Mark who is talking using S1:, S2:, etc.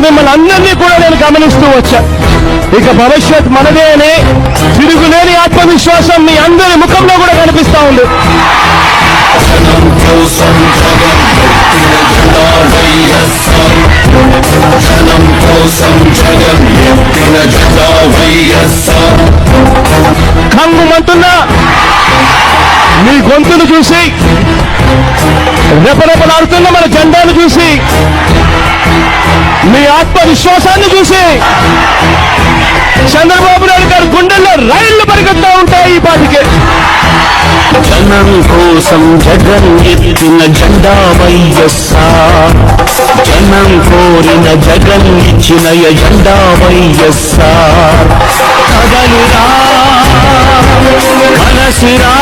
S1: మిమ్మల్ని అందరినీ కూడా నేను గమనిస్తూ వచ్చా. ఇక భవిష్యత్ మనదే అనే తిరుగులేని ఆత్మవిశ్వాసం మీ అందరి ముఖంలో కూడా కనిపిస్తా ఉంది. కంగుమంటున్నా మీ గొంతును చూసి, రెపరెపలాడుతున్న మన జెండాను చూసి, మీ ఆత్మవిశ్వాసాన్ని చూసి చంద్రబాబు నాయుడు గారి గుండెల్లో రైళ్లు పరిగెత్తా ఉంటాయి ఈ పాటికి.
S2: జనం కోసం జగన్ ఎత్తిన జెండా వైఎస్ఆర్, జనం కోరిన జగన్ ఇచ్చిన ఎజెండా వైఎస్ఆర్. కదలిరా, కలసిరా.